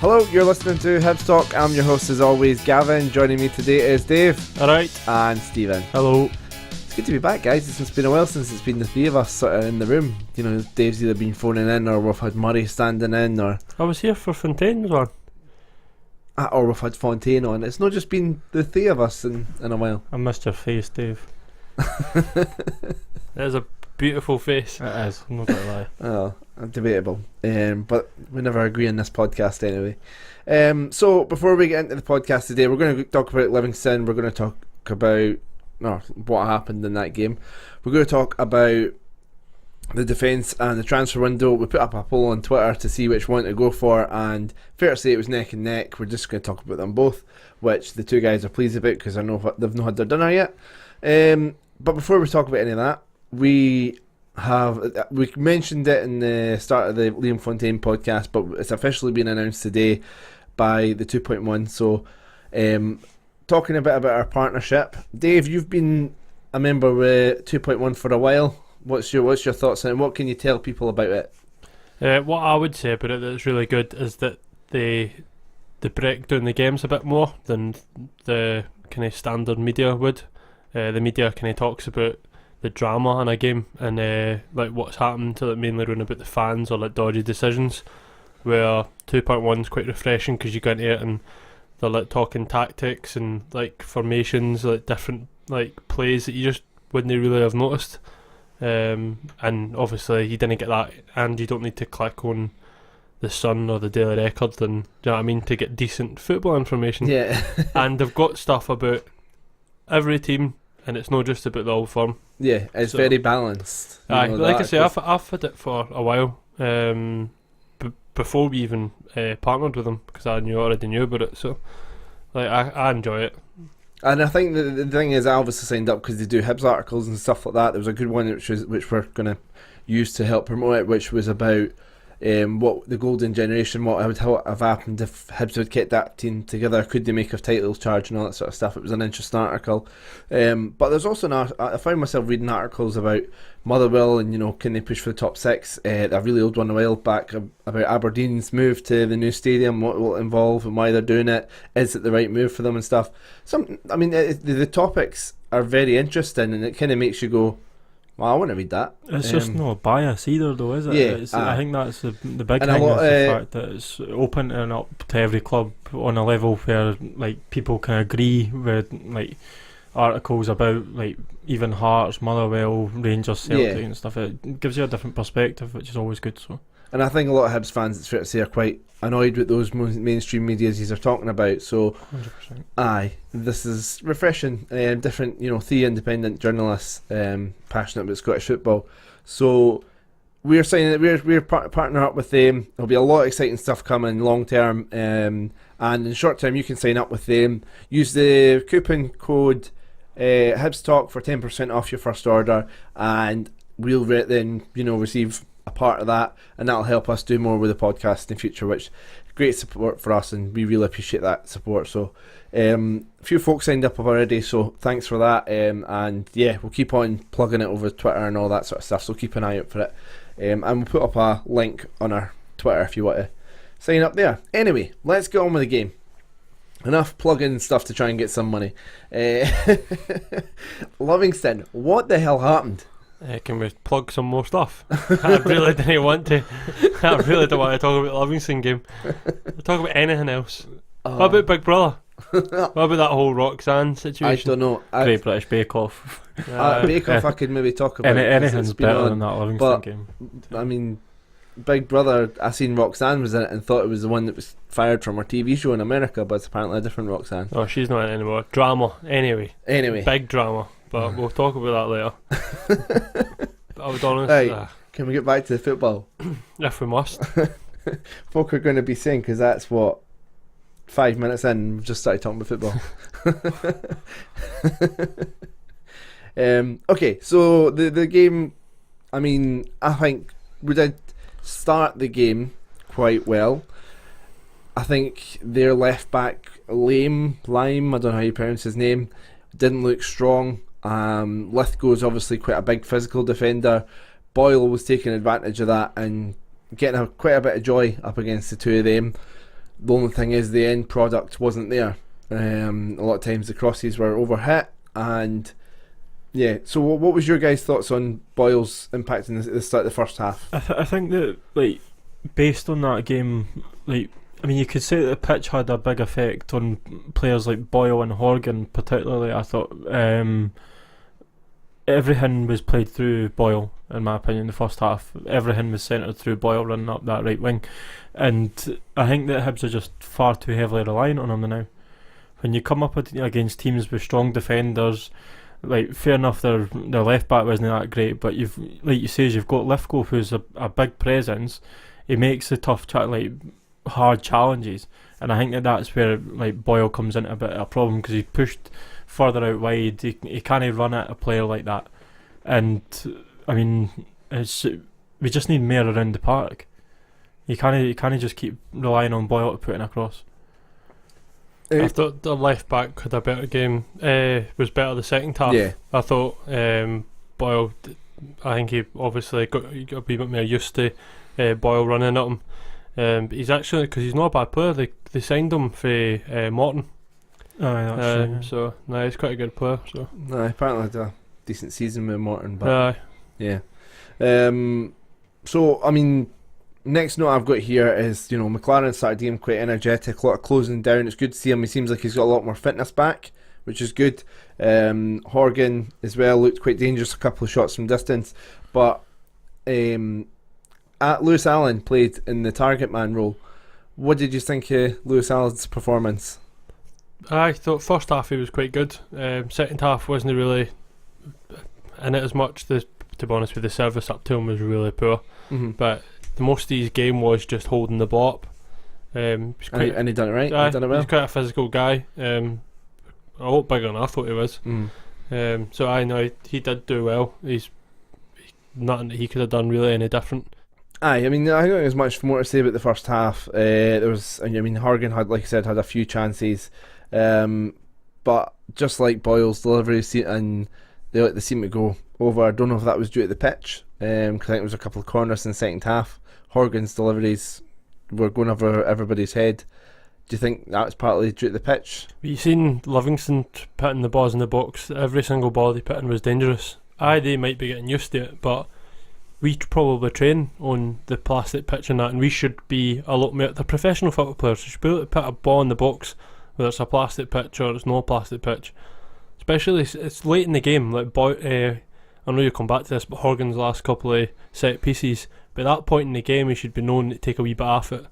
Hello, you're listening to Hibs Talk. I'm your host as always, Gavin. Joining me today is Dave. Alright. And Stephen. Hello. It's good to be back, guys. It's been a while since it's been the three of us sort of in the room. You know, Dave's either been phoning in, or we've had Murray standing in, or I was here for Fontaine's one. or we've had Fontaine on. It's not just been the three of us in a while. I missed your face, Dave. It is a beautiful face. It is, I'm not going to lie. Oh, debatable. But we never agree on this podcast anyway. So before we get into the podcast today, we're going to talk about Livingston. We're going to talk about what happened in that game. We're going to talk about the defence and the transfer window. We put up a poll on Twitter to see which one to go for, and fair to say it was neck and neck. We're just going to talk about them both, which the two guys are pleased about because I know they've not had their dinner yet. But before we talk about any of that, we mentioned it in the start of the Liam Fontaine podcast, but it's officially been announced today by the 2.1. So talking a bit about our partnership, Dave, you've been a member with 2.1 for a while. What's your thoughts on it? What can you tell people about it? What I would say about it that's really good is that they break down the games a bit more than the kind of standard media would. The media kind of talks about the drama in a game and like what's happened to it, mainly around about the fans or like dodgy decisions, where 2.1 is quite refreshing because you go into it and they're like talking tactics and like formations, like different like plays that you just wouldn't really have noticed. And obviously you didn't get that, and you don't need to click on the Sun or the Daily Record, and do you know what I mean, to get decent football information. Yeah. And they've got stuff about every team, and it's not just about the Old Firm. Yeah, it's so, very balanced. Aye, like I say, I've had it for a while, before we even partnered with them, because I already knew about it. So, like, I enjoy it. And I think the thing is, I obviously signed up because they do Hibs articles and stuff like that. There was a good one which we're going to use to help promote it, which was about what the golden generation, what would have happened if Hibs had kept that team together. Could they make a title charge and all that sort of stuff? It was an interesting article. But there's also I found myself reading articles about Motherwell and, you know, can they push for the top six. A really old one a while back about Aberdeen's move to the new stadium, what will it involve and why they're doing it. Is it the right move for them and stuff? The topics are very interesting, and it kind of makes you go, well, I want to read that. It's just no bias either, though, is it? Yeah, I think that's the big thing, is the fact that it's open and up to every club on a level where like people can agree with like articles about like even Hearts, Motherwell, Rangers, Celtic and stuff. It gives you a different perspective, which is always good. So, and I think a lot of Hibs fans, it's fair to say, are quite annoyed with those mainstream medias are talking about. So 100%. Aye, this is refreshing. Different, you know, three independent journalists passionate about Scottish football. So we're saying that we're partnering up with them. There'll be a lot of exciting stuff coming long term, and in short term you can sign up with them. Use the coupon code Hibs Talk for 10% off your first order, and we'll then, you know, receive a part of that, and that'll help us do more with the podcast in the future, which great support for us, and we really appreciate that support. So a few folks signed up already, so thanks for that, and yeah, we'll keep on plugging it over Twitter and all that sort of stuff, so keep an eye out for it, and we'll put up a link on our Twitter if you want to sign up there. Anyway, let's get on with the game. Enough plugging stuff to try and get some money. Livingston, what the hell happened? Can we plug some more stuff? I really didn't want to. I really don't want to talk about the Livingston game. Talk about anything else. What about Big Brother? What about that whole Roxanne situation? I don't know. Great British Bake Off. Bake Off I could maybe talk about. Anything's better than that Livingston game. I mean, Big Brother, I seen Roxanne was in it and thought it was the one that was fired from her TV show in America, but it's apparently a different Roxanne. Oh, she's not in it anymore. Drama. Anyway. Big drama. But we'll talk about that later. I would honestly. Right, can we get back to the football? If we must. Folk are going to be saying, because that's what 5 minutes in, we've just started talking about football. Okay, so the game, I mean, I think we did start the game quite well. I think their left back, Lime, I don't know how you pronounce his name, didn't look strong. Lithgow's obviously quite a big physical defender. Boyle was taking advantage of that and getting quite a bit of joy up against the two of them. The only thing is the end product wasn't there. A lot of times the crosses were overhit, and yeah. So what was your guys' thoughts on Boyle's impact in the start of the first half? I think that, like, based on that game, like, I mean, you could say that the pitch had a big effect on players like Boyle and Horgan particularly. I thought everything was played through Boyle, in my opinion, the first half. Everything was centred through Boyle running up that right wing. And I think that Hibs are just far too heavily reliant on him now. When you come up against teams with strong defenders, like, fair enough, their left back wasn't that great, but you've, like you say, you've got Lithgow, who's a big presence. He makes the tough, hard challenges, and I think that's where, like, Boyle comes into a bit of a problem, because he's pushed further out wide. He can't run at a player like that, and I mean, we just need more around the park. You can't just keep relying on Boyle to put in a cross. I thought the left back had a better game. Was better the second half. Yeah. I thought Boyle. I think he obviously got a wee bit more used to Boyle running at him. But he's actually, because he's not a bad player. They signed him for Morton. That's true. So no, he's quite a good player. So Apparently had a decent season with Morton, but yeah. So I mean, next note I've got here is, McLaren started the game quite energetic, a lot of closing down. It's good to see him. He seems like he's got a lot more fitness back, which is good. Horgan as well looked quite dangerous, a couple of shots from distance, but Lewis Allen played in the target man role. What did you think of Lewis Allen's performance? I thought first half he was quite good. Second half wasn't really in it as much. To be honest with you, the service up to him was really poor. Mm-hmm. But the most of his game was just holding the ball up. And he done it right. He done it well. He's quite a physical guy. A lot bigger than I thought he was. So I know he did do well. He's nothing that he could have done really any different. I mean, I don't think there's much more to say about the first half. There was, Horgan had, like I said, had a few chances, but just like Boyle's deliveries, and they seem to go over. I don't know if that was due to the pitch, because I think there was a couple of corners in the second half. Horgan's deliveries were going over everybody's head. Do you think that was partly due to the pitch? You've seen Livingston putting the balls in the box. Every single ball they put in was dangerous. They might be getting used to it, but we probably train on the plastic pitch and that, and we should be a lot more. The professional football players should be able to put a ball in the box, whether it's a plastic pitch or it's no plastic pitch. Especially it's late in the game. Like I know you'll come back to this, but Horgan's last couple of set pieces, but at that point in the game, he should be known to take a wee bit off it.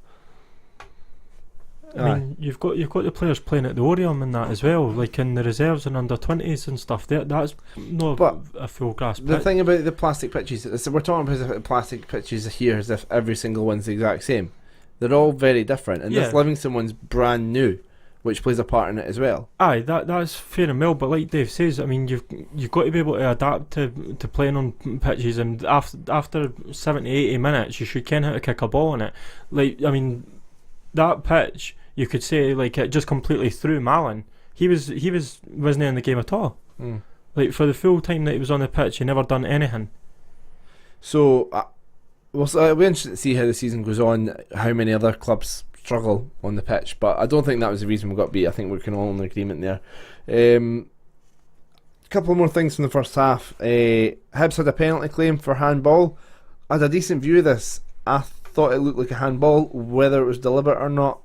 I mean, you've got the players playing at the Orium and that as well, like in the reserves and under 20s and stuff. That's not a full grass pitch. The thing about the plastic pitches, we're talking about the plastic pitches here as if every single one's the exact same. They're all very different, and this Livingston one's brand new, which plays a part in it as well. That's fair and well, but like Dave says, I mean, you've got to be able to adapt to playing on pitches, and after 70, 80 minutes, you should ken how to kick a ball on it. Like, I mean, that pitch, you could say, like, it just completely threw Malin. He wasn't in the game at all. Like, for the full time that he was on the pitch, he never done anything. So, it'll be interesting to see how the season goes on, how many other clubs struggle on the pitch, but I don't think that was the reason we got beat. I think we're kind of all in agreement there. A couple more things from the first half. Hibs had a penalty claim for handball. I had a decent view of this. I thought it looked like a handball. Whether it was deliberate or not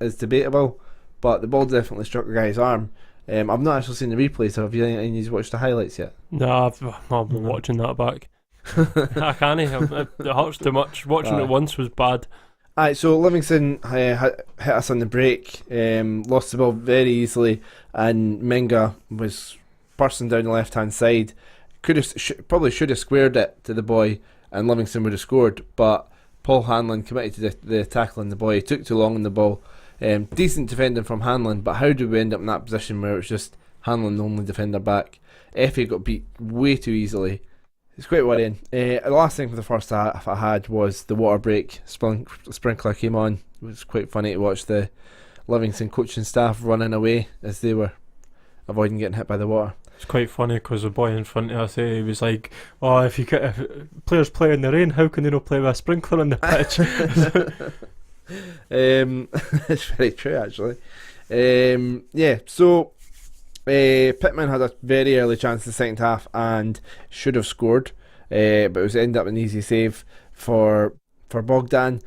is debatable, but the ball definitely struck the guy's arm. I've not actually seen the replay, so have you watched the highlights yet? No, I've not been watching that back. I can't. It hurts too much. Watching it once was bad. Alright, so Livingston hit us on the break, lost the ball very easily, and Menga was bursting down the left hand side. Probably should have squared it to the boy, and Livingston would have scored, but Paul Hanlon committed to the tackle on the boy. He took too long on the ball. Decent defending from Hanlon, but how did we end up in that position where it was just Hanlon the only defender back? Effie got beat way too easily. It's quite worrying. The last thing for the first half I had was the water break. Sprinkler came on. It was quite funny to watch the Livingston coaching staff running away as they were avoiding getting hit by the water. It's quite funny because the boy in front of us, he was like, "Oh, if players play in the rain, how can they not play with a sprinkler on the pitch?" It's very true, actually. So Pittman had a very early chance in the second half and should have scored, but it was ended up an easy save for Bogdan.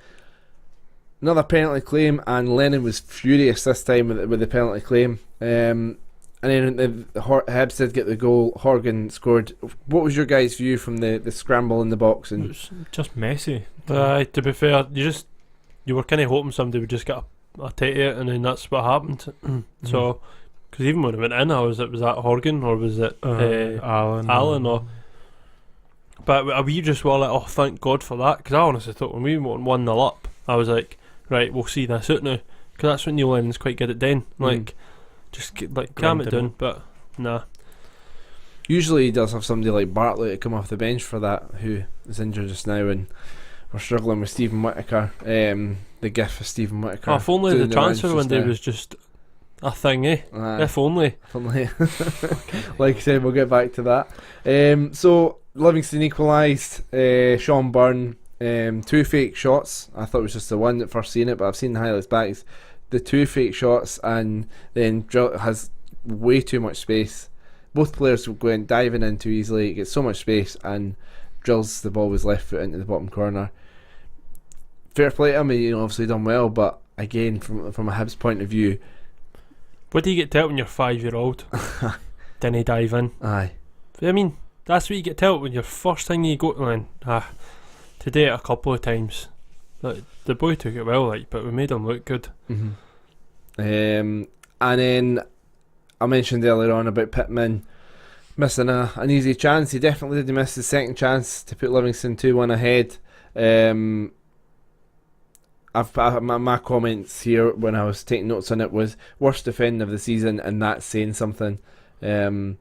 Another penalty claim, and Lennon was furious this time with the penalty claim. And then the Hibs did get the goal. Horgan scored. What was your guys' view from the scramble in the box? And it was just messy. To be fair, you were kind of hoping somebody would just get a take it, and then that's what happened. So, because even when it went in, was that Horgan or was it Allen or? But we just were like, oh, thank God for that, because I honestly thought when we went 1-0 up, I was like, right, we'll see this out now, because that's what Neil Lennon's quite good at doing. Like, just calm it down. But nah. Usually he does have somebody like Bartley to come off the bench for that, who is injured just now, and we're struggling with Stephen Whittaker. The gift of Stephen Whittaker. If only the transfer window was just a thing, eh? If only. Like I said, we'll get back to that. So Livingston equalised. Sean Byrne, 2 fake shots. I thought it was just the one at first seeing it, but I've seen the highlights back. It's the 2 fake shots, and then has way too much space. Both players went diving in too easily. It gets so much space and drills the ball with his left foot into the bottom corner. Fair play to him, obviously done well, but again, from a Hibs point of view, what do you get told when you're 5-year-old? Didn't he dive in? Aye. I mean, that's what you get told when your first thing you go to line. Today a couple of times. The boy took it well, but we made him look good. And then I mentioned earlier on about Pittman missing an easy chance. He definitely did miss the second chance to put Livingston 2-1 ahead. My comments here when I was taking notes on it was worst defending of the season, and that's saying something. Everyone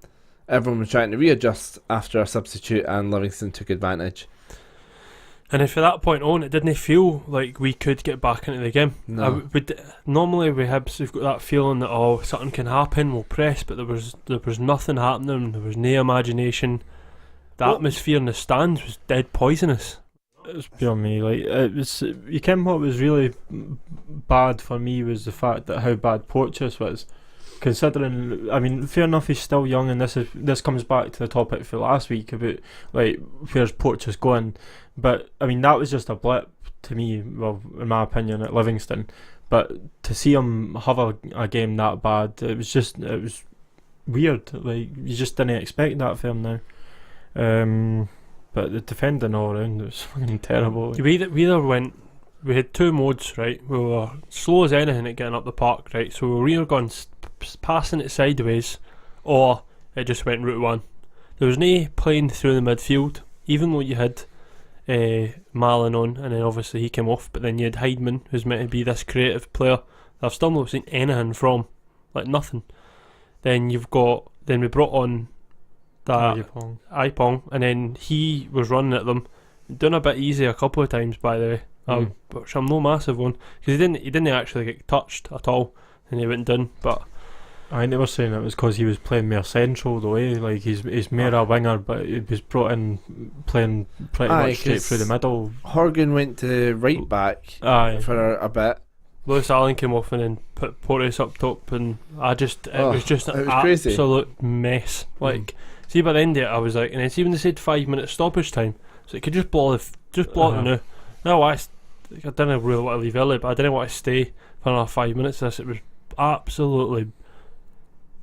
was trying to readjust after a substitute, and Livingston took advantage. And then from that point on, it didn't feel like we could get back into the game. No. Normally we Hibs, we've got that feeling that something can happen, we'll press, but there was nothing happening. There was no imagination. The atmosphere in the stands was dead poisonous. It was beyond me. It was. You came what was really bad for me was the fact that how bad Porteous was. Considering, I mean, fair enough, he's still young, and this comes back to the topic for last week about where's Porteous going. But I mean, that was just a blip to me. Well, in my opinion, at Livingston. But to see him have a game that bad, it was weird. You just didn't expect that from him now. But the defending all around was fucking terrible. We had 2 modes, right? We were slow as anything at getting up the park, right? So we were either going passing it sideways, or it just went route 1. There was no playing through the midfield, even though you had Malin on, and then obviously he came off, but then you had Heidman, who's meant to be this creative player that I've still not seen anything from, nothing. Then we brought on that Ipong, and then he was running at them, done a bit easy a couple of times, by the way, which I'm no massive one, because he didn't actually get touched at all, and he went done. But I think they were saying it was because he was playing more central the way, he's more a winger, but he was brought in playing pretty much straight through the middle. Horgan went to right back for a bit. Lewis Allen came off and then put Porteous up top, and it was just an absolute crazy mess. See, by the end of it, I was like, and it's even they said 5 minutes stoppage time, so it could just block it now. No, I didn't really want to leave early, but I didn't want to stay for another 5 minutes. It was absolutely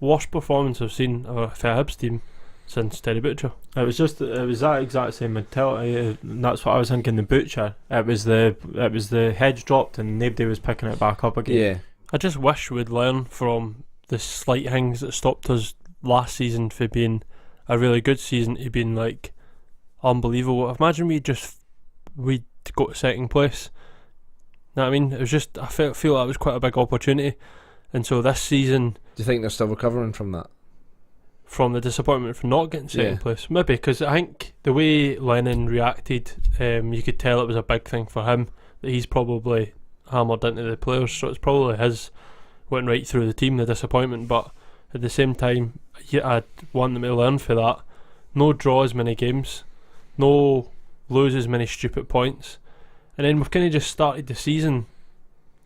worst performance I've seen of a Hibs team since Terry Butcher. It was that exact same mentality, and that's what I was thinking. The Butcher, it was the hedge dropped and nobody was picking it back up again. Yeah, I just wish we'd learn from the slight things that stopped us last season from being a really good season to being unbelievable. Imagine we'd go to second place. Know what I mean? It was just, I feel that was quite a big opportunity, and so this season. Do you think they're still recovering from that? From the disappointment for not getting second place? Maybe, because I think the way Lennon reacted, you could tell it was a big thing for him, that he's probably hammered into the players, so it's probably his went right through the team, the disappointment. But at the same time, I'd want them to learn for that. No draw as many games, no lose as many stupid points, and then we've kind of just started the season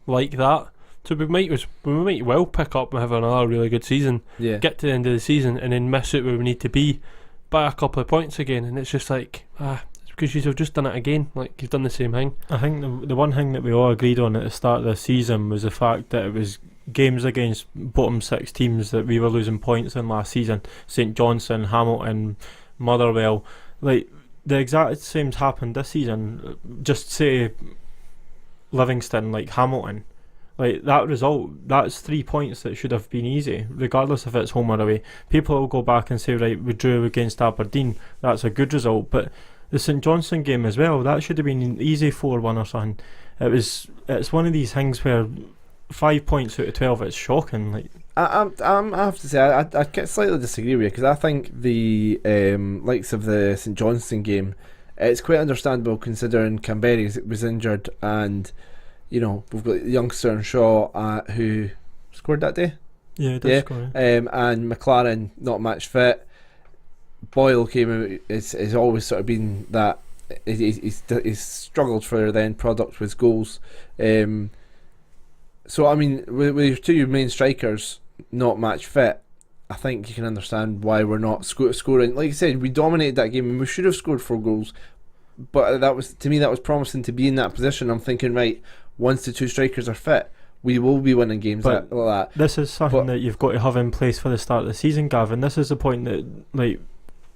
like that. So we might well pick up and have another really good season. Yeah. Get to the end of the season and then miss it where we need to be by a couple of points again, and it's just like it's because you've just done it again. Like you've done the same thing. I think the one thing that we all agreed on at the start of the season was the fact that it was games against bottom 6 teams that we were losing points in last season. St Johnstone, Hamilton, Motherwell. Like the exact same's happened this season. Just say Livingston, like Hamilton. Like that result, that's 3 points that should have been easy, regardless if it's home or away. People will go back and say, right, we drew against Aberdeen, that's a good result. But the St Johnstone game as well, that should have been an easy 4-1 or something. It's one of these things where 5 points out of 12, it's shocking. Like I have to say, I slightly disagree with you, because I think the likes of the St Johnstone game, it's quite understandable considering Canberra was injured, and you know we've got the youngster and Shaw who scored that day. Yeah, he did score. And McLaren not match fit. Boyle came out. It's always sort of been that he's struggled for the end product with goals. So I mean, with your two main strikers not match fit, I think you can understand why we're not scoring. Like you said, we dominated that game and we should have scored 4 goals. But that was, to me, that was promising to be in that position. I'm thinking, right, once the 2 strikers are fit, we will be winning games like that. This is something that you've got to have in place for the start of the season, Gavin. This is the point that like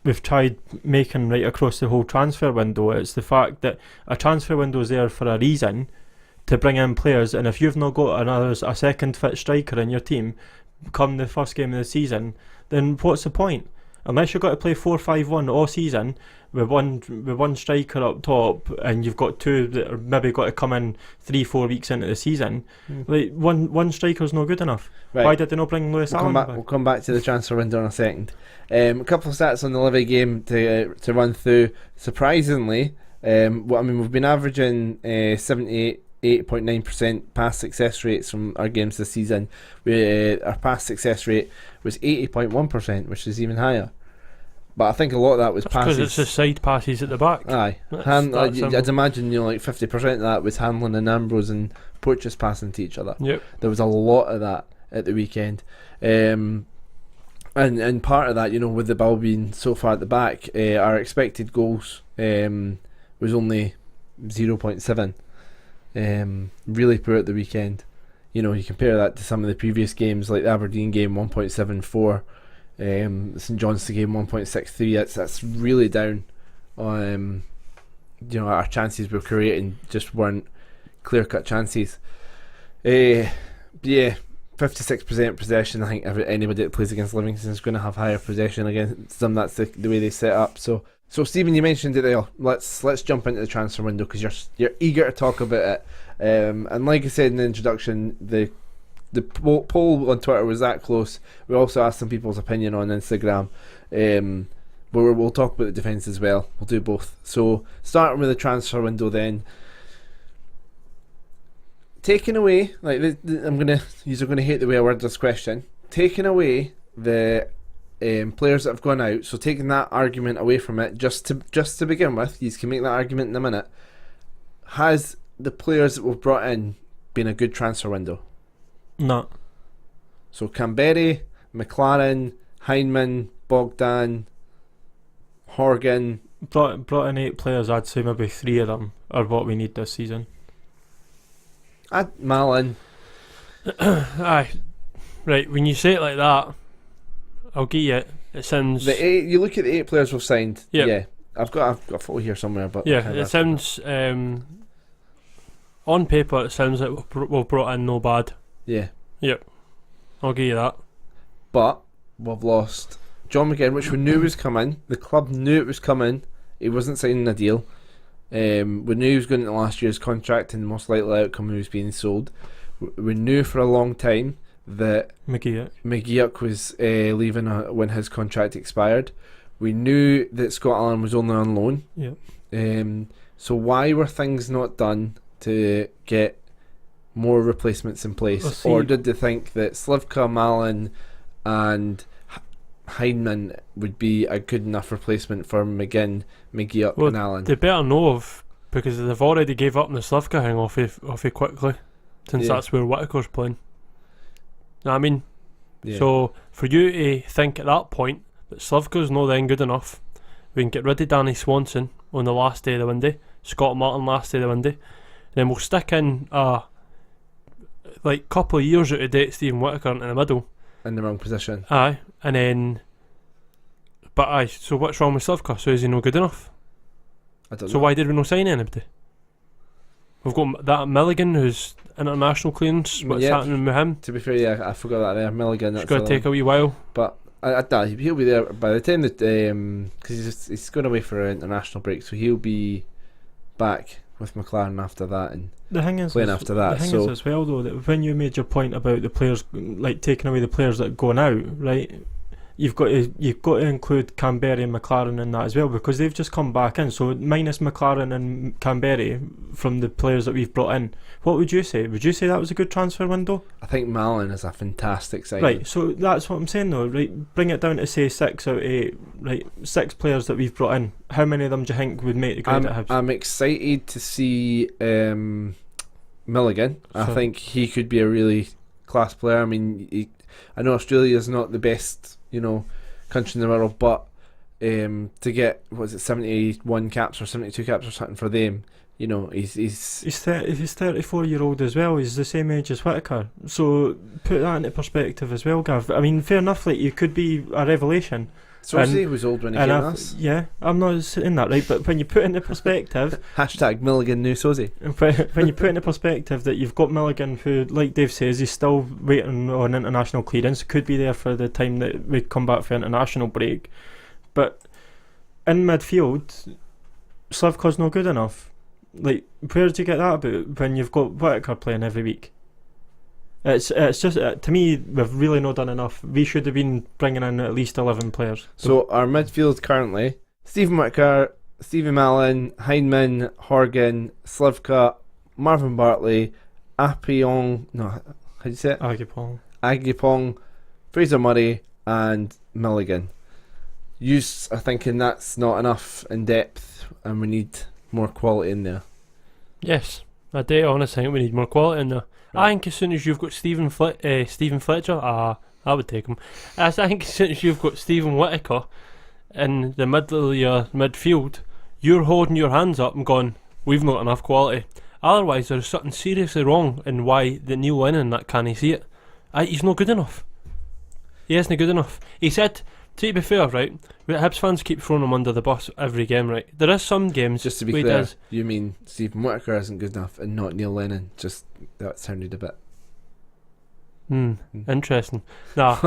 we've tried making right across the whole transfer window. It's the fact that a transfer window is there for a reason, to bring in players, and if you've not got a second fit striker in your team come the first game of the season, then what's the point? Unless you've got to play 4-5-1 all season with one striker up top, and you've got 2 that are maybe got to come in 3-4 weeks into the season, like one striker's not good enough. Right. Why did they not bring Lewis Allen back? We'll come back to the transfer window in a second. A couple of stats on the Livy game to run through. Surprisingly, we've been averaging 78.9% pass success rates from our games this season. Our pass success rate was 80.1%, which is even higher. But I think a lot of that was passes. Because it's the side passes at the back. Aye. I'd imagine like 50% of that was Hanlon and Ambrose and Porteous passing to each other. Yep. There was a lot of that at the weekend. And part of that, with the ball being so far at the back, our expected goals was only 0.7. Really poor at the weekend. You compare that to some of the previous games, like the Aberdeen game 1.74, St Johnstone game 1.63. That's really down. Our chances we're creating just weren't clear cut chances. 56% possession. I think anybody that plays against Livingston is going to have higher possession against them. That's the way they set up. So Stephen, you mentioned it there. Let's jump into the transfer window, because you're eager to talk about it. And like I said in the introduction, the poll on Twitter was that close. We also asked some people's opinion on Instagram. But we'll talk about the defence as well. We'll do both. So starting with the transfer window then. Taking away, you're gonna hate the way I word this question. Taking away the players that have gone out, so taking that argument away from it, just to begin with, you can make that argument in a minute. Has the players that we've brought in been a good transfer window? No. So Canberra, McLaren, Heinemann, Bogdan, Horgan. Brought in 8 players. I'd say maybe 3 of them are what we need this season. Malin. Aye. Right, when you say it like that, I'll give you it. It sounds... You look at the 8 players we've signed. Yep. Yeah. I've got a photo here somewhere. But yeah, it sounds... on paper, it sounds like we've brought in no bad. Yeah. Yep. I'll give you that. But we've lost John McGinn, which we knew was coming. The club knew it was coming. He wasn't signing a deal. We knew he was going into last year's contract, and the most likely outcome he was being sold. We knew for a long time that McGeoch was leaving when his contract expired. We knew that Scott Allen was only on loan. Yep. So why were things not done to get more replacements in place? Or did they think that Slivka, Malin and Heinemann would be a good enough replacement for McGinn, McGeoch and Allen? They better know of, because they've already gave up on the Slivka thing off quickly. since that's where Whittaker's playing. Know what I mean? Yeah. So for you to think at that point that Slivka's not then good enough, we can get rid of Danny Swanson on the last day of the window, Scott Martin last day of the window, then we'll stick in like couple of years out of date Stephen Whittaker into the middle. In the wrong position. Aye, and then so what's wrong with Slivka? So is he not good enough? I don't know. So why did we not sign anybody? We've got that Milligan who's international clearance. What's happening with him? To be fair, yeah, I forgot that there. Milligan. It's going to take a wee while. But he'll be there by the time that because he's going away for an international break, so he'll be back with McLaren after that and the thing is, playing after that. The thing is as well though, that when you made your point about the players, like taking away the players that are going out, right? You've got to include Canberry and McLaren in that as well, because they've just come back in. So minus McLaren and Canberry from the players that we've brought in, what would you say? Would you say that was a good transfer window? I think Malin is a fantastic signing. Right, so that's what I'm saying though, right? Bring it down to say 6 out of 8, right? 6 players that we've brought in. How many of them do you think would make the grade at Hibs? I'm excited to see Milligan. I think he could be a really class player. I mean, I know Australia is not the best, country in the world, but to get 71 caps or 72 caps or something for them, he's 34-year-old as well. He's the same age as Whittaker. So put that into perspective as well, Gav. I mean, fair enough. Like, you could be a revelation. So he was old when he came to us. Yeah, I'm not saying that, right? But when you put into perspective, hashtag Milligan new Sosie. When you put into perspective that you've got Milligan, who, like Dave says, he's still waiting on international clearance, could be there for the time that we come back for international break. But in midfield, Slivka's not good enough. Like, where do you get that about when you've got Whittaker playing every week? It's just to me, we've really not done enough. We should have been bringing in at least 11 players. So our midfield currently: Stephen Whittaker, Stephen Mallon, Heinemann, Horgan, Slivka, Marvin Bartley, Apiong. No, how do you say it? Agipong, Fraser Murray, and Milligan. You are thinking that's not enough in depth, and we need more quality in there. Yes, I do honestly think we need more quality in there. Right. I think as soon as you've got Stephen Fletcher, I would take him. I think as soon as you've got Stephen Whittaker in the middle of your midfield, you're holding your hands up and going, we've not enough quality. Otherwise, there's something seriously wrong in why the Neil Lennon that can't see it. He's not good enough. He isn't good enough. He said, to be fair, right, Hibs fans keep throwing him under the bus every game, right? There is some games. Just to be clear, you mean Stephen Whittaker isn't good enough and not Neil Lennon? Just that sounded a bit. Interesting. Nah,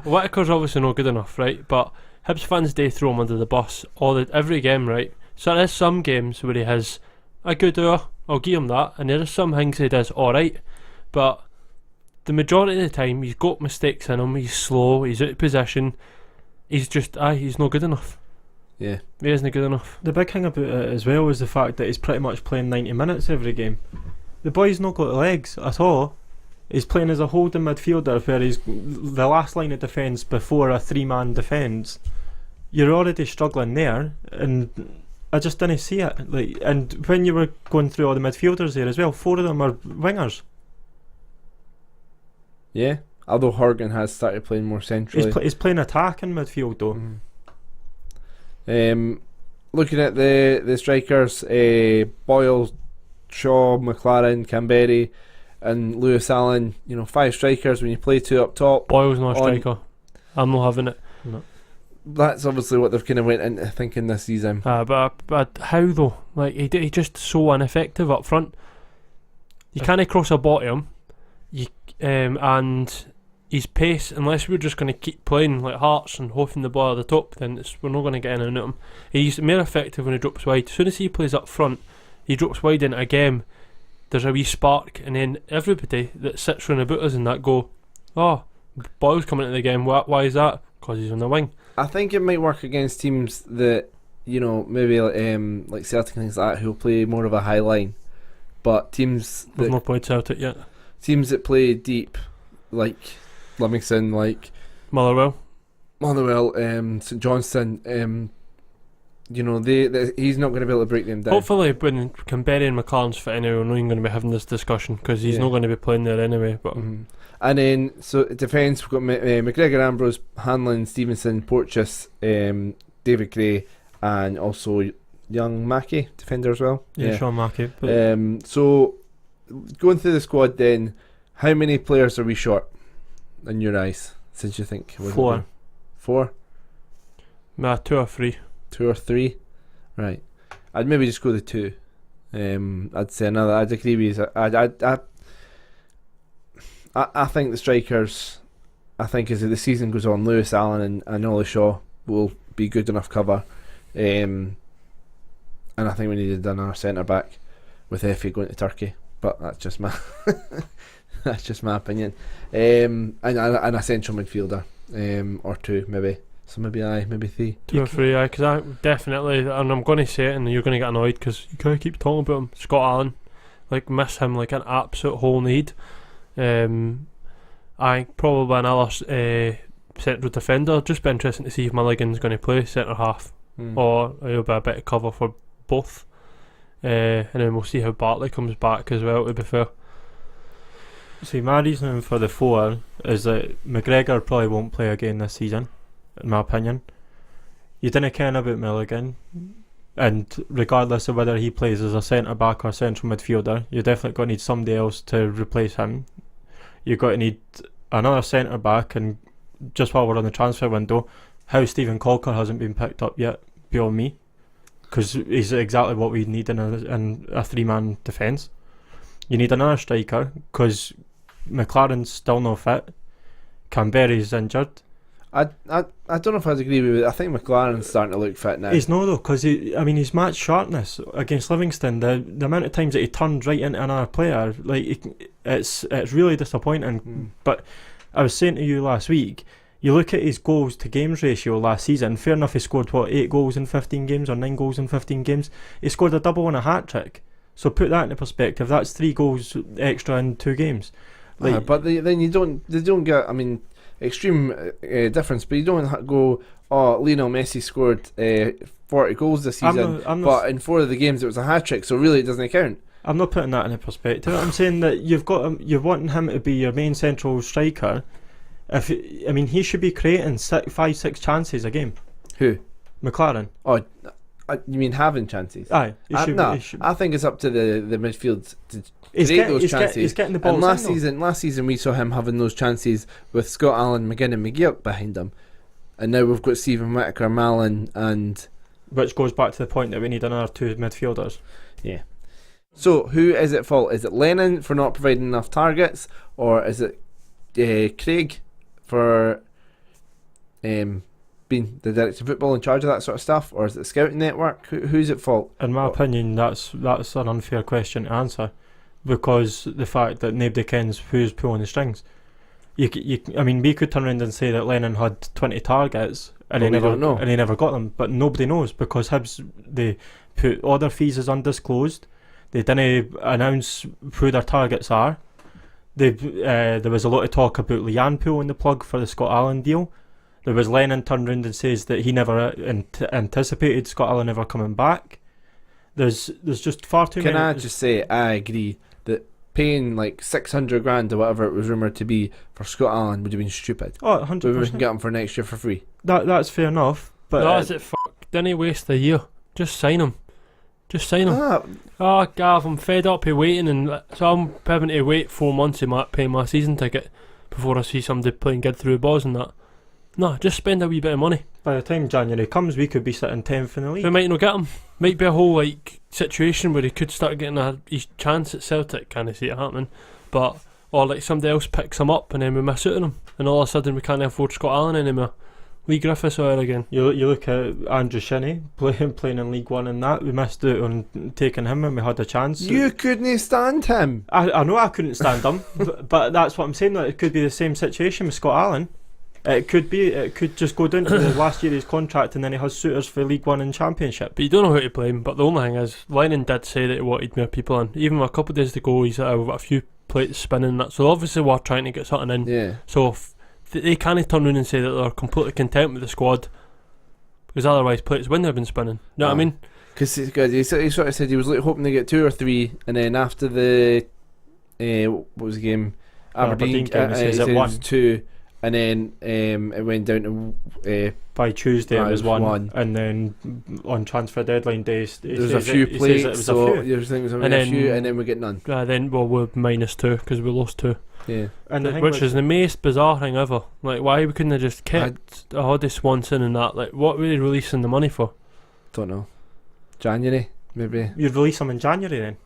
Whittaker's obviously not good enough, right? But Hibs fans do throw him under the bus every game, right? So there is some games where he has a good hour, I'll give him that, and there are some things he does alright, but the majority of the time he's got mistakes in him, he's slow, he's out of position, he's just, he's not good enough. Yeah. He isn't good enough. The big thing about it as well is the fact that he's pretty much playing 90 minutes every game. The boy's not got the legs at all. He's playing as a holding midfielder where he's the last line of defence before a 3-man defence. You're already struggling there, and I just didn't see it. Like, and when you were going through all the midfielders there as well, 4 of them are wingers. Yeah, although Horgan has started playing more centrally. He's playing attack in midfield though. Looking at the strikers, Boyle, Shaw, McLaren, Canberry, and Lewis Allen. 5 strikers when you play 2 up top. Boyle's not a striker. I'm not having it. No. That's obviously what they've kind of went into thinking this season. But how though? Like he just so ineffective up front. You can't cross a bottom. And his pace, unless we're just going to keep playing like Hearts and hoping the ball at the top, then we're not going to get in and out of him. He's more effective when he drops wide. As soon as he plays up front, he drops wide into a game, there's a wee spark, and then everybody that sits round about us and that go, oh, Boyle's coming into the game, why is that? Because he's on the wing. I think it might work against teams that, maybe like Celtic and things like that, who'll play more of a high line. But teams that... We've not played Celtic yet. Teams that play deep, like Livingston, like Motherwell, St Johnstone, you know, he's not going to be able to break them down. Hopefully, when Canberra and McLaren's fit anyway, we're not even going to be having this discussion because he's not going to be playing there anyway. But And then, so defence, we've got McGregor, Ambrose, Hanlon, Stevenson, Porteous, David Gray, and also young Mackey, defender as well. Yeah, Sean Mackey. So, going through the squad then, how many players are we short in your eyes, since you think? 4. 4? Nah, 2 or 3. 2 or 3? Right. I'd maybe just go the 2. I'd say another. I'd agree with you. I think the strikers, I think as the season goes on, Lewis, Allen and Ollie Shaw will be good enough cover. And I think we needed another centre back with Effie going to Turkey. But that's just my that's just my opinion. And a central midfielder, or 2 maybe. So maybe 3. 2 or 3, because I definitely, and I'm going to say it, and you're going to get annoyed because you kind of keep talking about him. Scott Allen, miss him like an absolute whole need. I probably another central defender. Just be interesting to see if Mulligan's going to play centre half, or it'll be a bit of cover for both. And then we'll see how Bartley comes back as well, to be fair. See, my reasoning for the 4 is that McGregor probably won't play again this season, in my opinion. You didn't care about Mulligan, and regardless of whether he plays as a centre back or central midfielder, you're definitely going to need somebody else to replace him. You're going to need another centre back, and just while we're on the transfer window, how Stephen Colker hasn't been picked up yet, beyond me, because he's exactly what we need in a 3-man defence. You need another striker because McLaren's still not fit. Canberra's injured. I don't know if I'd agree with it. I think McLaren's starting to look fit now. He's not though, because his match sharpness against Livingston, the amount of times that he turned right into another player, it's really disappointing. But I was saying to you last week, you look at his goals to games ratio last season. Fair enough, he scored 8 goals in 15 games or 9 goals in 15 games. He scored a double and a hat trick. So put that into perspective. That's 3 goals extra in 2 games. But they don't get. I mean, extreme difference. But you don't go, Lionel Messi scored 40 goals this season, but in 4 of the games it was a hat trick. So really, it doesn't count. I'm not putting that into perspective. I'm saying that you're wanting him to be your main central striker. He should be creating 5-6 chances a game. Who? McLaren. Oh, you mean having chances? Aye. I think it's up to the midfield to create those chances. He's getting the ball. And last season we saw him having those chances with Scott Allen, McGinn and McGeoch behind him. And now we've got Stephen Whittaker, Mallon and... Which goes back to the point that we need another 2 midfielders. Yeah. So, who is at fault? Is it Lennon for not providing enough targets? Or is it Craig for being the director of football in charge of that sort of stuff? Or is it the scouting network? Who's at fault? In my opinion, that's an unfair question to answer, because the fact that nobody kens who's pulling the strings. We could turn around and say that Lennon had 20 targets and he never got them, but nobody knows, because Hibs, they put all their fees as undisclosed. They didn't announce who their targets are. There was a lot of talk about Leanne pulling the plug for the Scott Allen deal. There was Lennon turned around and says that he never anticipated Scott Allen ever coming back. There's just far too many. Can I just say I agree that paying like 600 grand or whatever it was rumoured to be for Scott Allen would have been stupid. Oh, 100%. But we can get him for next year for free. That's fair enough. But that's it. Didn't he waste a year? Just sign him. Gav, I'm fed up of waiting, so I'm having to wait 4 months to pay my season ticket before I see somebody playing good through the balls and that. No, just spend a wee bit of money. By the time January comes, we could be sitting 10th in the league. We might not get him. Might be a whole situation where he could start getting his chance at Celtic. Can't see it happening, or somebody else picks him up and then we miss out on him, and all of a sudden we can't afford Scott Allen anymore. Lee Griffiths are again. You look at Andrew Shinney playing in League One, and that we missed out on taking him when we had a chance. You couldn't stand him. I know I couldn't stand him, but that's what I'm saying. That it could be the same situation with Scott Allen. It could just go down to the last year of his contract, and then he has suitors for League One and Championship. But you don't know how to play him. But the only thing is, Lennon did say that he wanted more people in. Even a couple of days ago, he's got a few plates spinning and that. So obviously we're trying to get something in. Yeah. So if they can't turn around and say that they're completely content with the squad, because otherwise plates wouldn't have been spinning. You know what I mean? Because he sort of said he was like hoping to get 2 or 3, and then after the what was the game? Aberdeen game, he said it was 2, and then it went down to by Tuesday it was 1, 1, and then on transfer deadline days there was a few plates, so you think it was and a few, and then we get none. Then we're -2 because we lost 2. Yeah, and which is the most bizarre thing ever. Like, why we couldn't have just kept Hoddy Swanson and that? Like, what were they releasing the money for? Don't know. January, maybe. You'd release him in January then.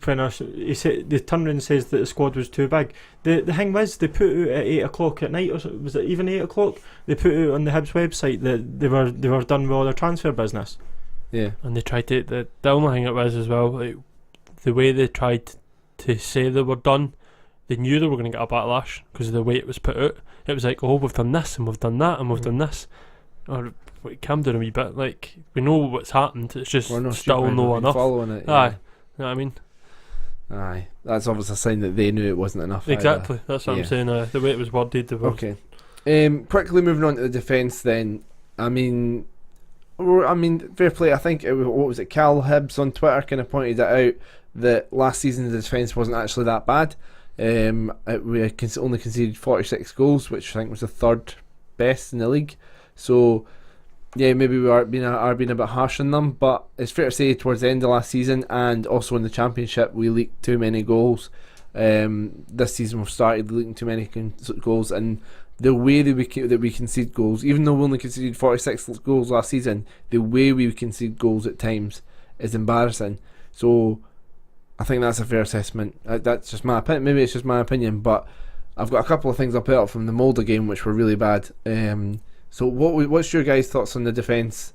When he said the turnaround and says that the squad was too big. The thing was, they put out at 8 o'clock at night, or was it even 8 o'clock? They put out on the Hibs website that they were done with all their transfer business. Yeah, and they tried to. The only thing it was as well, like, the way they tried to say they were done, they knew they were going to get a backlash because of the way it was put out. It was like, oh, we've done this and we've done that and we've done this. Or calm down a wee bit. Like, we know what's happened. It's just still no enough. Following it, Aye, you know what I mean. Aye, that's obviously a sign that they knew it wasn't enough. Exactly, that's what I'm saying. The way it was worded. Okay. Quickly moving on to the defence then. I mean, fair play. I think what was it? Cal Hibs on Twitter kind of pointed it out that last season the defence wasn't actually that bad. We only conceded 46 goals, which I think was the 3rd best in the league. So yeah, maybe we are being a bit harsh on them, but it's fair to say towards the end of last season and also in the Championship we leaked too many goals. This season we've started leaking too many goals, and the way that we concede goals, even though we only conceded 46 goals last season, the way we concede goals at times is embarrassing. So I think that's a fair assessment. That's just my opinion. Maybe it's just my opinion, but I've got a couple of things I'll put up from the Molde game which were really bad. So what's your guys' thoughts on the defence?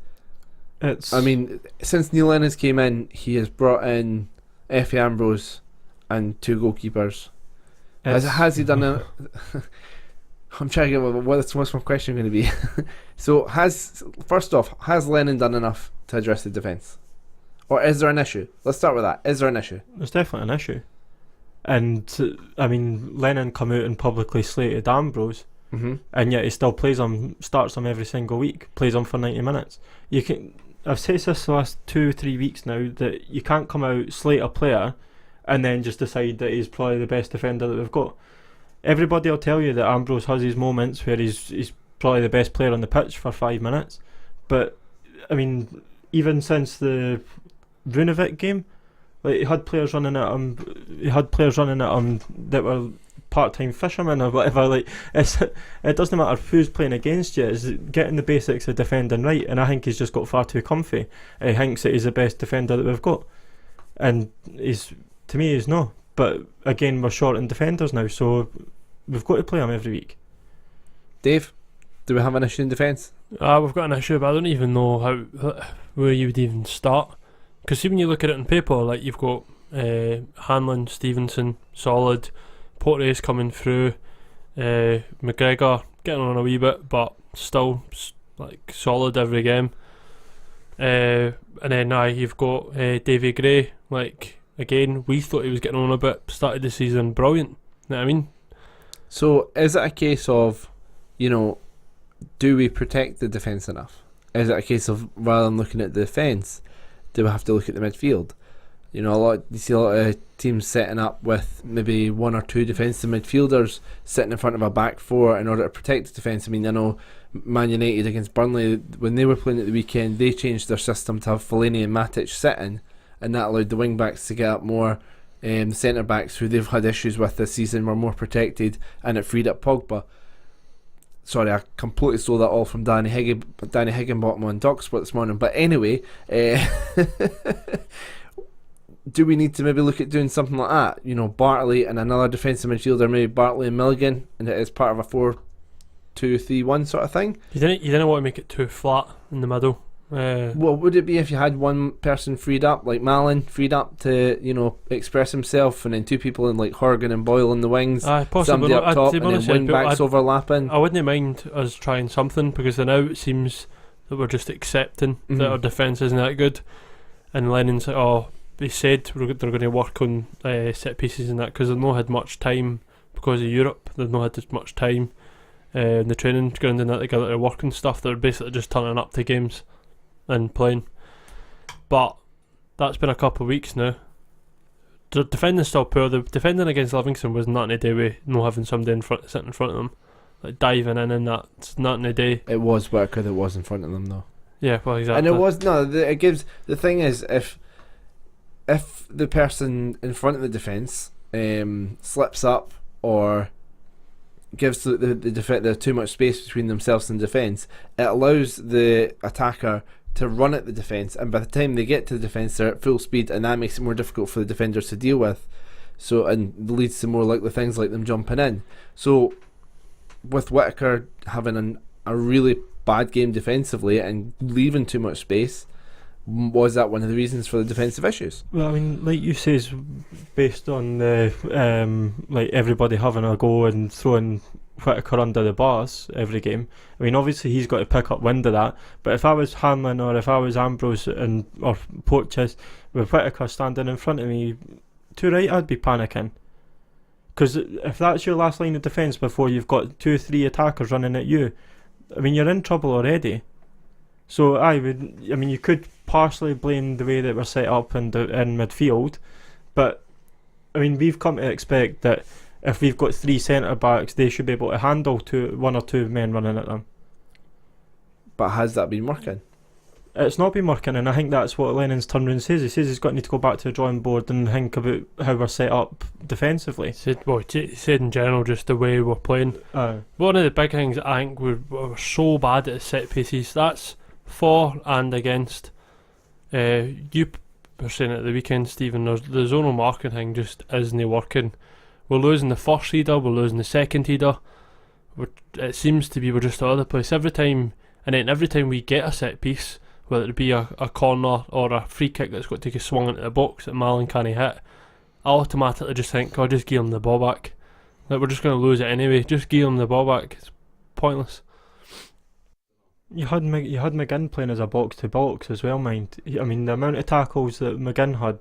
I mean, since Neil Lennon came in, he has brought in Effie Ambrose and 2 goalkeepers. Has he done a... I'm trying to get what's my question going to be. So first off, has Lennon done enough to address the defence? Or is there an issue? Let's start with that. Is there an issue? There's definitely an issue. And, I mean, Lennon come out and publicly slated Ambrose. Mm-hmm. And yet he still plays him, starts him every single week, plays him for 90 minutes. I've said this the last 2-3 weeks now, that you can't come out, slate a player and then just decide that he's probably the best defender that we've got. Everybody will tell you that Ambrose has his moments where he's probably the best player on the pitch for 5 minutes, but I mean, even since the Runevic game, like, he had players running at him that were part-time fishermen or whatever. Like, it doesn't matter who's playing against you, it's getting the basics of defending right, and I think he's just got far too comfy. He thinks that he's the best defender that we've got, and to me he's not. But again, we're short in defenders now, so we've got to play him every week. Dave, do we have an issue in defence? We've got an issue, but I don't even know where you would even start. Because see, when you look at it on paper, like, you've got Hanlon, Stevenson, solid, Porte's coming through, McGregor getting on a wee bit, but still like solid every game. And then you've got Davy Gray. Like, again, we thought he was getting on a bit. Started the season brilliant. You know what I mean? So is it a case of, do we protect the defence enough? Is it a case of, rather than looking at the defence, do we have to look at the midfield? You see a lot of teams setting up with maybe 1 or 2 defensive midfielders sitting in front of a back 4 in order to protect the defence. I mean, I know Man United against Burnley, when they were playing at the weekend, they changed their system to have Fellaini and Matic sitting, and that allowed the wing backs to get up more. The centre backs, who they've had issues with this season, were more protected, and it freed up Pogba. Sorry, I completely stole that all from Danny Higginbottom on Talksport this morning. But anyway, do we need to maybe look at doing something like that? Bartley and another defensive midfielder, maybe Bartley and Milligan, and it is part of a 4-2-3-1 sort of thing. You didn't want to make it too flat in the middle. What would it be if you had one person freed up, like Malin, freed up to express himself, and then 2 people in like Horgan and Boyle in the wings, somebody up top, and then wing backs overlapping? I wouldn't mind us trying something, because now it seems that we're just accepting that our defence isn't that good. And Lennon's like, they said they're going to work on set pieces and that, because they've not had much time because of Europe. They've not had as much time, in the training ground and that together to work and stuff. They're basically just turning up to games and playing. But that's been a couple of weeks now. The defending's still poor. The defending against Livingston was nothing to do with not having somebody sitting in front of them, like diving in that's nothing to do. It was Whittaker that was in front of them though. Yeah, well, exactly. And it was it gives the thing is if the person in front of the defence slips up or gives the too much space between themselves and defence, it allows the attacker to run at the defence, and by the time they get to the defence they're at full speed, and that makes it more difficult for the defenders to deal with, so and leads to more likely things like them jumping in. So with Whittaker having a really bad game defensively and leaving too much space, was that one of the reasons for the defensive issues? Well, I mean, like you say, is based on the like everybody having a go and throwing Whittaker under the bus every game. I mean, obviously he's got to pick up wind of that, but if I was Hanlon or if I was Ambrose or Porteous with Whittaker standing in front of me, too right, I'd be panicking. Because if that's your last line of defence before you've got 2-3 attackers running at you, I mean, you're in trouble already. So you could partially blame the way that we're set up in midfield, but I mean, we've come to expect that if we've got 3 centre backs, they should be able to handle 1 or 2 men running at them. But has that been working? It's not been working, and I think that's what Lennon's turned around and says. He says he's got to go back to the drawing board and think about how we're set up defensively. He said in general, just the way we're playing. One of the big things I think we're so bad at set pieces. That's for and against. You were saying at the weekend, Stephen, the zonal marking thing just isn't working. We're losing the first header, we're losing the second header. It seems to be we're just all over the place every time, and then every time we get a set piece, whether it be a corner or a free kick that's got to get swung into the box that Malin can't hit, I automatically just think, God, just give him the ball back. Like, we're just going to lose it anyway, just give him the ball back. It's pointless. You had McGinn playing as a box to box as well, mind. I mean, the amount of tackles that McGinn had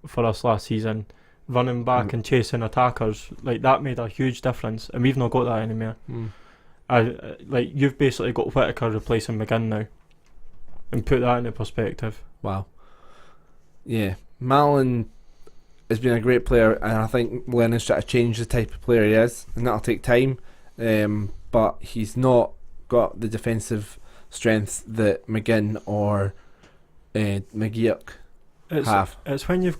for us last season, running back and chasing attackers, like, that made a huge difference, and we've not got that anymore. Like, you've basically got Whittaker replacing McGinn now, and put that into perspective. Wow. Yeah, Malin has been a great player, and I think Lennon's trying to change the type of player he is, and that'll take time, but he's not got the defensive strength that McGinn or McGeoch have. It's when you're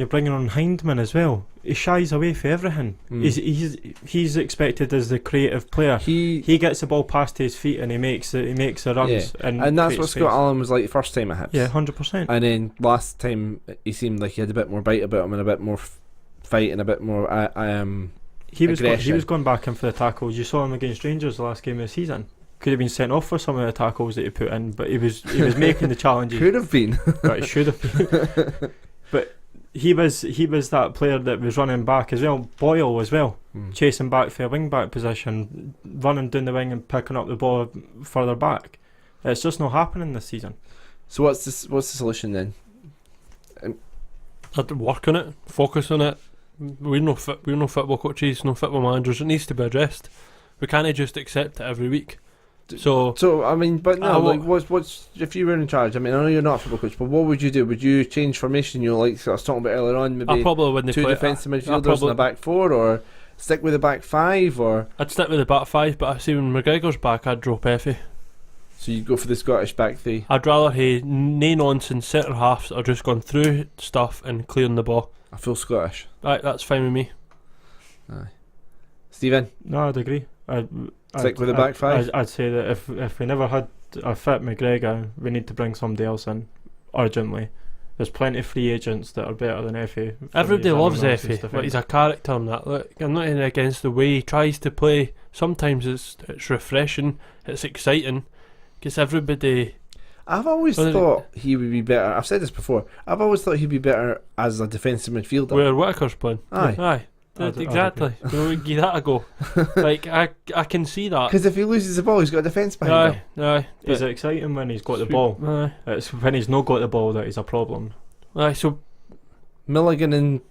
bringing on Hindman as well. He shies away for everything. He's expected as the creative player. He gets the ball past his feet and he makes the runs. Yeah. And that's what Scott Allen was like the first time at Hibs. Yeah, 100%. And then last time he seemed like he had a bit more bite about him and a bit more fight and a bit more he was going back in for the tackles. You saw him against Rangers the last game of the season. Could have been sent off for some of the tackles that he put in, but he was making the challenges. Could have been. Right, should have been. But he was that player that was running back as well. Boyle as well, chasing back for a wing back position, running down the wing and picking up the ball further back. It's just not happening this season. So what's the solution then? I'd work on it, focus on it. We're no football coaches, no football managers. It needs to be addressed. We can't just accept it every week. So I mean, but no, like, what's if you were in charge? I mean, I know you're not a football coach, but what would you do? Would you change formation? You know, like I was talking about earlier on, maybe I probably wouldn't 2 defensive midfielders in the back 4, or stick with the back 5, or I'd stick with the back 5. But I see when McGregor's back, I'd drop Effie. So you'd go for the Scottish back 3. I'd rather have no nonsense centre halves that are just going through stuff and clearing the ball. A full Scottish. Right, that's fine with me. Aye. Stephen? No, I'd agree. Stick with the back 5? I'd say that if we never had a fit McGregor, we need to bring somebody else in urgently. There's plenty of free agents that are better than Effie. Everybody loves Effie. Like, he's a character in that. Look, I'm not against the way he tries to play. Sometimes it's refreshing, it's exciting. Gets everybody. I've always thought he would be better. I've said this before. I've always thought he'd be better as a defensive midfielder. Where Whittaker's playing. Aye. Exactly. Give that a go. Like, I can see that. Because if he loses the ball, he's got a defence behind him. Aye. It's exciting when he's got the ball. Aye. It's when he's not got the ball that is a problem. Aye. So Milligan and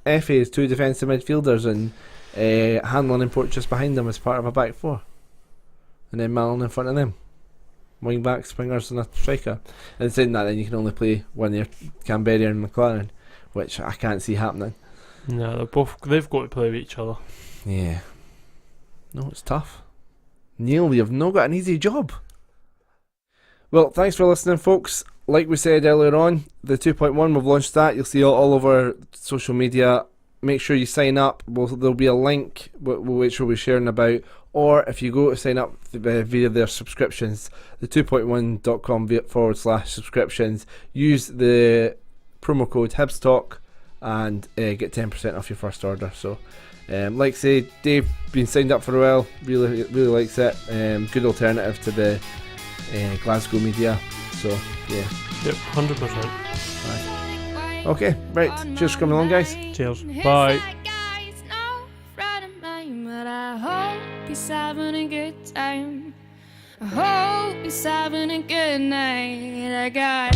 Effie is 2 defensive midfielders, and Hanlon and Porteous behind them as part of a back 4. and then Malin in front of them. Wing backs, wingers, and a striker. And saying that, then you can only play one year Canberra and McLaren, which I can't see happening. No, they've got to play with each other. Yeah. No, it's tough. Neil, you've not got an easy job. Well, thanks for listening, folks. Like we said earlier on, the 2.1, we've launched that. You'll see it all over social media. Make sure you sign up. There'll be a link which we'll be sharing about. Or if you go to sign up via their subscriptions, the 2.1.com/subscriptions, use the promo code HibsTalk and get 10% off your first order. So, like I say, Dave been signed up for a while. Really likes it. Good alternative to the Glasgow media. So, yeah. Yep, 100%. Right. Okay, right. Cheers for coming along, guys. Cheers. Bye. He's having a good time. I hope he's having a good night. I got